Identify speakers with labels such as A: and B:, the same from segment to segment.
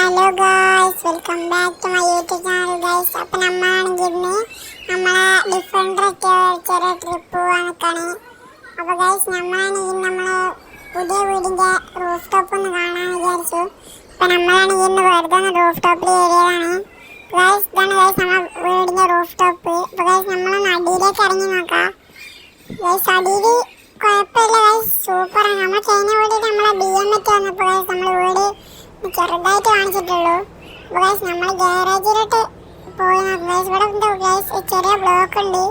A: Hello guys, welcome back to my YouTube channel guys. അപ്പം നമ്മളാണെങ്കിൽ ഇന്ന് നമ്മളെ ഡിഫൻഡറൊക്കെ ചെറിയ ട്രിപ്പ് പോകാൻ നിൽക്കുകയാണ്. അപ്പോൾ ഗായ്സ് നമ്മളാണെങ്കിൽ നമ്മളെ പുതിയ വീടിൻ്റെ റൂഫ് ടോപ്പ് ഒന്ന് കാണാൻ വിചാരിച്ചു. അപ്പം നമ്മളാണെങ്കിൽ ഇന്ന് വെറുതെ ഒന്ന് റൂഫ് ടോപ്പിൽ കയറിയതാണ് ഗായ്സ്. ഇതാണ് ഗായ്സ് നമ്മളെ വീടിൻ്റെ റൂഫ് ടോപ്പ്. അപ്പോൾ ഗായ്സ് നമ്മളൊന്ന് അടിയിലേക്ക് ഇറങ്ങി നോക്കാം ഗായ്സ്. അടിയിൽ കുഴപ്പമില്ല ഗായ്സ്, സൂപ്പറാണ്. നമ്മൾ കഴിഞ്ഞ വീട്ടിൽ നമ്മളെ BM വന്നപ്പോൾ ഗായ്സ് നമ്മൾ വീട് ചെറുതായിട്ട് കാണിച്ചിട്ടുള്ളൂ. അപ്പോൾ ഗൈസ് നമ്മൾ ഗാരേജിലോട്ട് പോയി നോക്കാം ഗൈസ്. ഇവിടെ ഉണ്ട് ഗൈസ് ചെറിയ ബ്ലോക്ക് ഉണ്ട്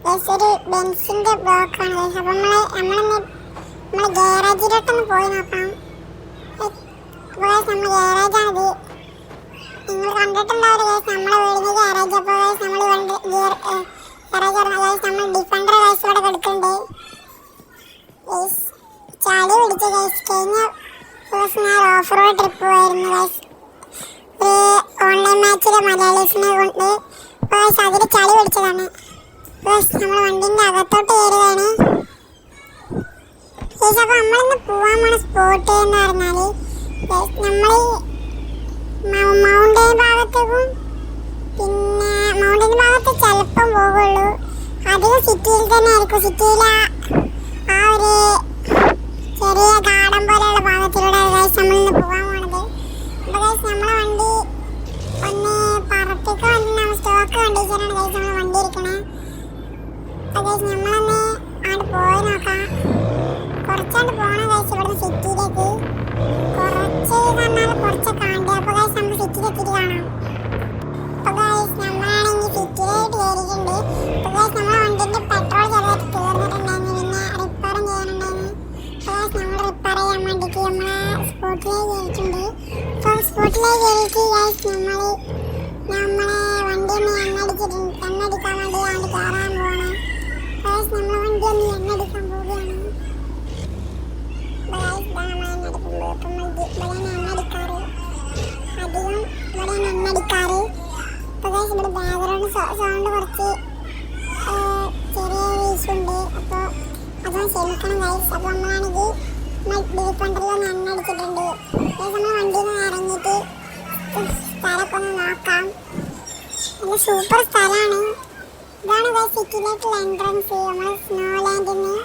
A: ഗൈസ്, ഒരു ബെൻസിൻ്റെ ബ്ലോക്കാണ് ഗൈസ്. അപ്പോൾ നമ്മൾ ഗാരേജിലോട്ടൊന്ന് പോയി നോക്കാം. അപ്പോൾ ഗൈസ് നമ്മൾ ഗാരേജാണിത്, നിങ്ങൾ കണ്ടിട്ടുണ്ടാവില്ല ഗൈസ് നമ്മളെ വീടിൻ്റെ ഗാരേജ്. അപ്പോൾ ഗൈസ് നമ്മൾ ഗാരേജ് പറഞ്ഞ ഗൈസ് നമ്മൾ ഡിഫൻഡർ ഗൈസ് ഇവിടെ കിടക്കുന്നുണ്ട് ഗൈസ്. ചളി പിടിച്ച ഗൈസ്, കഴിഞ്ഞ ഞാൻ ഓഫ് റോഡ് ട്രിപ്പ് പോയിരുന്നു ഗൈസ്. ഒരു ഓൺലൈൻ മാച്ചിൽ മലയാളീസിനെ കൊണ്ട് ഗൈസ് അതിൽ ചളി പിടിച്ചതാണ് ഗൈസ്. നമ്മൾ വണ്ടീൻ്റെ അകത്തോട്ട് കയറുകയാണ് ഗൈസ്. അപ്പോൾ നമ്മളിന്ന് പോകാൻ പോണ സ്പോട്ട് എന്ന് പറഞ്ഞാൽ ഗൈസ് നമ്മൾ മൗണ്ടൻ ഭാഗത്തേക്കും പിന്നെ മൗണ്ടൻ ഭാഗത്ത് ചിലപ്പം പോകുള്ളൂ, അധികം സിറ്റിയിൽ തന്നെ ആയിരിക്കും. സിറ്റിയിലെ ആ ഒരു ചെറിയ ഗാർഡൻ പോലെയുള്ള ഭാഗത്തിലൂടെ ഗൈസ് നമ്മളിന്ന് പോകാൻ പോണത്. അപ്പോൾ ഗൈസ് നമ്മളെ വണ്ടി ഒന്ന് പറപ്പിക്കാൻ വേണ്ടി നമ്മൾ സ്റ്റോക്ക് കണ്ടീഷനാണ് ഗൈസ് നമ്മൾ വണ്ടി ഇരിക്കണേ. അപ്പോൾ ഗൈസ് നമ്മളൊന്ന് അങ്ങോട്ട് പോയി നോക്കാം. കുറച്ചാണ്ട് പോകണം ഗൈസ് ഇവിടുന്ന് സിറ്റിയിലേക്ക്. കുറച്ച് പറഞ്ഞാൽ കുറച്ചൊക്കെ ഉണ്ട്. അപ്പോൾ ഗൈസ് നമ്മൾ സിറ്റിയിലെത്തിയിട്ട് കാണാം. അപ്പോൾ ഗൈസ് നമ്മളാണെങ്കിൽ സിറ്റിയിലായിട്ട് കയറിയിട്ടുണ്ട്. അപ്പോൾ ഗൈസ് നമ്മളെ വണ്ടീൻ്റെ പെട്രോൾ ചെറുതായിട്ട് തീർന്നിട്ടുണ്ടായിരുന്നു, പിന്നെ റിപ്പയറും ചെയ്യാനുണ്ടായിരുന്നു. നമ്മൾ റിപ്പയർ ചെയ്യാൻ വേണ്ടിയിട്ട് നമ്മളെ സ്പോട്ടിലേക്ക് കയറിയിട്ടുണ്ട്. അപ്പോൾ സ്പോട്ടിലേക്ക് കയറിയിട്ട് ഗൈസ് നമ്മളെ വണ്ടി ഒന്ന് എണ്ണടിക്കാൻ വേണ്ടി അങ്ങോട്ട് കയറാൻ പോകണം ഗൈസ്. നമ്മളെ വണ്ടി ഒന്ന് എണ്ണടിക്കാൻ പോവുകയാണ് ഗൈസ്. ഇവിടെയാണ് എണ്ണടിക്കാറ്, അധികം ഇവിടെയാണ് എണ്ണടിക്കാറ്. അപ്പോൾ ഗൈസ് ഇവിടെ ബാക്ക്ഗ്രൗണ്ട് സൗണ്ട് കുറച്ച് ചെറിയ വീശുണ്ട്, അപ്പോൾ അതൊന്ന് ക്ഷമിക്കണം ഗൈസ്. അപ്പോൾ നമ്മളാണെങ്കിൽ ഡിഫൻഡറിലൊന്ന് എണ്ണടിച്ചിട്ടുണ്ട് ഗൈസ്. നമ്മൾ വണ്ടിയിൽ നിന്ന് ഇറങ്ങിയിട്ട് സ്ഥലമൊക്കെ ഒന്ന് നോക്കാം. നല്ല സൂപ്പർ സ്ഥലമാണ്. ഇതാണ് ഗൈസ് സിറ്റിയിലേക്കുള്ള എൻട്രൻസ്. നമ്മൾ സ്നോ ലാൻഡിന്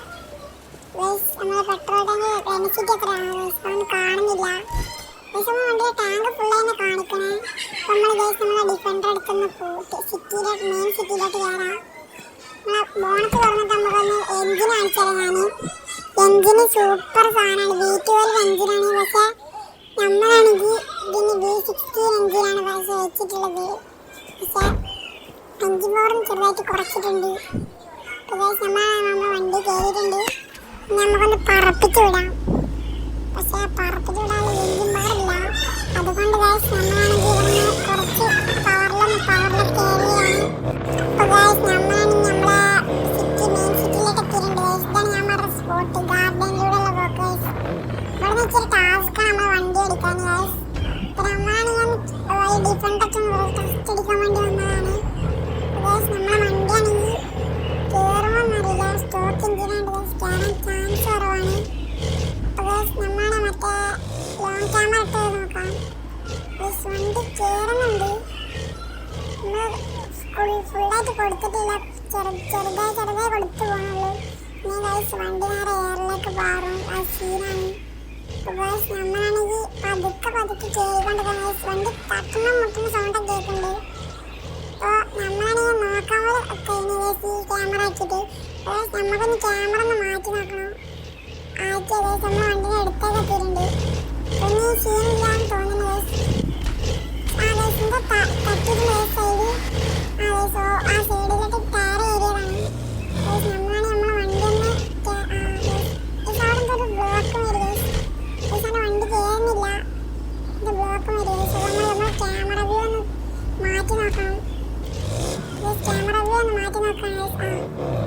A: ഗൈസ് നമ്മളെ പെട്രോൾ ടാങ്ക് ഡെൻസിറ്റി എത്രയാണ് ഗൈസ് അതൊന്നും കാണുന്നില്ല ഗൈസ്. നമ്മൾ വണ്ടിയുടെ ടാങ്ക് ഫുള്ളായി കാണിക്കണേ. അപ്പോൾ നമ്മൾ ഗൈസ് നമ്മളെ ഡിഫൻഡർ എടുക്കുന്ന സിറ്റിയിലോട്ട് മെയിൻ സിറ്റിയിലോട്ട് കയറാം. ബോണസ് തുറന്നിട്ട് നമുക്കൊന്ന് എൻജിൻ കാണിച്ചാൽ ഞാൻ എൻജിന് സൂപ്പർ സാധനമാണ്. V12 എൻജിനാണ്, പക്ഷേ നമ്മളാണെങ്കിൽ ഇതിന് V16 എൻജിനാണ് പക്ഷേ വെച്ചിട്ടുള്ളത്. പക്ഷേ എൻജിൻ പവറും ചെറുതായിട്ട് കുറച്ചിട്ടുണ്ട്. അപ്പോൾ നമ്മൾ വണ്ടി കയറിയിട്ടുണ്ട്. നമുക്കൊന്ന് പറപ്പിച്ച് വിടാം, പക്ഷേ പറപ്പിച്ച് വിടാനുള്ള എൻജിൻ പവറില്ല. അതുകൊണ്ട് നമ്മളാണെങ്കിൽ ഇവിടുന്ന് കുറച്ച് പവറിലൊക്കെ കയറുകയാണ്. അപ്പോൾ നമ്മളാണെങ്കിൽ നമ്മളെ മെയിൻ സിറ്റിയിലേക്ക് എത്തിയിട്ടുണ്ട് ഗൈസ്. ഇതാണ് ഞാൻ പറഞ്ഞ സ്പോട്ട്, ഗാർഡനിലൂടെയുള്ള പോക്ക് ഗൈസ്. ഇവിടെ നിന്ന് ഇച്ചിരി ടാസ്ക്കാണ് നമ്മൾ വണ്ടി എടുക്കാൻ ഗൈസ്. അപ്പോൾ നമ്മളാണെങ്കിൽ ഡിഫൻഡൊക്കെ ടെസ്റ്റ് അടിക്കാൻ വേണ്ടി വന്നതാണ് ഗൈസ്. നമ്മളെ വണ്ടിയാണെങ്കിൽ കയറുമെന്നറിയില്ല, സ്റ്റോക്ക് എഞ്ചിനാണ്ട് ഗൈസ്, കയറാൻ ചാൻസ് കുറവാണ്. അപ്പോൾ ഗൈസ് നമ്മളെ മറ്റേ ലോങ് ക്യാമറ ഇട്ട് നോക്കാം ഗൈസ്. വണ്ടി കയറുന്നുണ്ട്, നമ്മൾ ഫുള്ളായിട്ട് കൊടുത്തിട്ടില്ല, ചെറുതായി കൊടുത്തു പോകണുള്ളൂ. ഇനി ഗൈസ് വണ്ടി നേരെ എയറിലേക്ക് പാറും, അത് സീനാണ്. അപ്പോൾ ഗൈസ് നമ്മളാണെങ്കിൽ പതുക്കെ കയറിക്കൊണ്ട് ഗൈസ് വണ്ടി തട്ടുന്ന മുട്ടുന്ന സൗണ്ടൊക്കെ കേൾക്കുന്നുണ്ട്. അപ്പോൾ നമ്മളാണെങ്കിൽ നോക്കാൻ പോലെ കഴിഞ്ഞ ഗൈസ് ഈ ക്യാമറ ആക്കിയിട്ട് ഗൈസ് നമുക്കൊന്ന് ക്യാമറ ഒന്ന് മാറ്റി നോക്കണം. ആക്കിയ ഗൈസ് നമ്മൾ വണ്ടിയുടെ അടുത്തേക്ക് എത്തിയിട്ടുണ്ട്. ഒന്ന് സീനില്ലാന്ന് തോന്നുന്നു ഗൈസ്. ആ ഗൈസിൻ്റെ തട്ടിയിട്ട് ഗൈസ് സൈഡ് ആ സൈഡിലോട്ട് ടയർ ഏരിയതാണ് ഗൈസ്. നമ്മളാണ് നമ്മളെ വണ്ടി ഒന്ന് അവിടെ ഒരു ബ്ലോക്ക് വരും ഗൈസ്. ഗൈസ് വണ്ടി കയറുന്നില്ല, ഇത് ബ്ലോക്ക് വരും ഗൈസ്. നമ്മൾ ക്യാമറ വ്യൂ ഒന്ന് മാറ്റി നോക്കണം ഗൈസ്. ക്യാമറ വ്യൂ ഒന്ന് മാറ്റി നോക്കാം ഗൈസ്.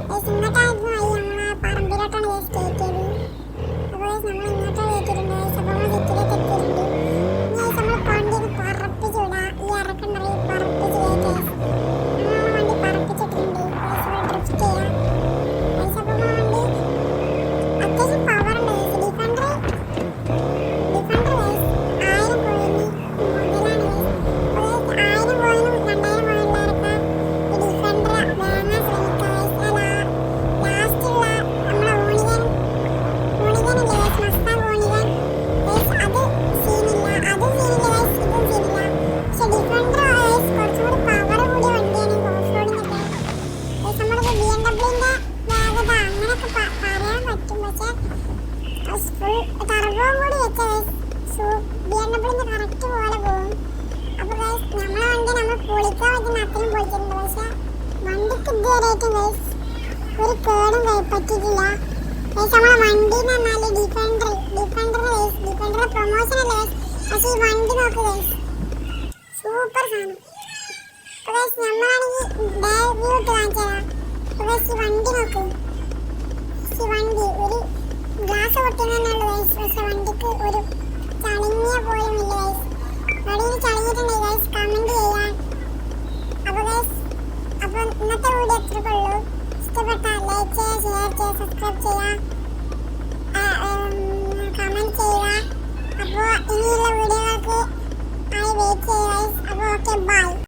A: ഗൈസ് ഇങ്ങോട്ടായിരുന്നു വഴി, നമ്മളെ പറമ്പിലോട്ടാണ് ഗൈസ് കയറ്റിയത്. അപ്പോൾ ഗൈസ് നമ്മൾ ഇങ്ങോട്ടാണ് കയറ്റിയിട്ടുണ്ട് ഗൈസ്. അപ്പോൾ നമ്മൾ സിറ്റിയിലേക്ക് എത്തിയിട്ടുണ്ട്. കറക്റ്റ് പോലെ പോകും. അപ്പോൾ ഗൈസ് നമ്മളെ വണ്ടി നമ്മൾ പൊളിക്കാൻ പറ്റുന്ന അത്രയും പൊളിച്ചിട്ടുണ്ട്. പക്ഷേ വണ്ടിക്ക് ഇതുവരെയായിട്ടും ഗൈസ് ഒരു കേടും പറ്റിയിട്ടില്ല ഗൈസ്. നമ്മളെ വണ്ടി എന്ന് പറഞ്ഞാൽ ഡിഫൻഡർ പ്രൊമോഷൻ അല്ലേ ഗൈസ്. പക്ഷേ ഈ വണ്ടി നോക്ക് ഗൈസ്, സൂപ്പർ സാധനം. അപ്പോൾ ഗൈസ് നമ്മളാണെങ്കിൽ വ്യൂ ഇട്ട് കാണിച്ചതാ. അപ്പോൾ ഗൈസ് ഈ വണ്ടി നോക്ക്, ഈ വണ്ടി ഒരു ഗ്ലാസ് പൊട്ടുന്നുള്ളൂ ഗൈസ്. പക്ഷെ വണ്ടിക്ക് ഒരു ചളിങ്ങിയ പോലും ഇല്ല ഗൈസ്. വണ്ടിയിൽ ചളിഞ്ഞിട്ടുണ്ടെങ്കിൽ ഗൈസ് കമൻറ്റ് ചെയ്യാൻ. അപ്പോൾ ഗൈസ് അപ്പോൾ ഇന്നത്തെ വീഡിയോ എത്രക്കുള്ളൂ. ഇഷ്ടപ്പെട്ടാൽ ലൈക്ക് ചെയ്യുക, ഷെയർ ചെയ്യുക, സബ്സ്ക്രൈബ് ചെയ്യുക, കമൻറ്റ് ചെയ്യുക. അപ്പോൾ ഇനിയുള്ള വീഡിയോകൾക്ക് ആയി വെയിറ്റ് ചെയ്യുക ഗൈസ്. അപ്പോൾ ഓക്കെ, ബൈ.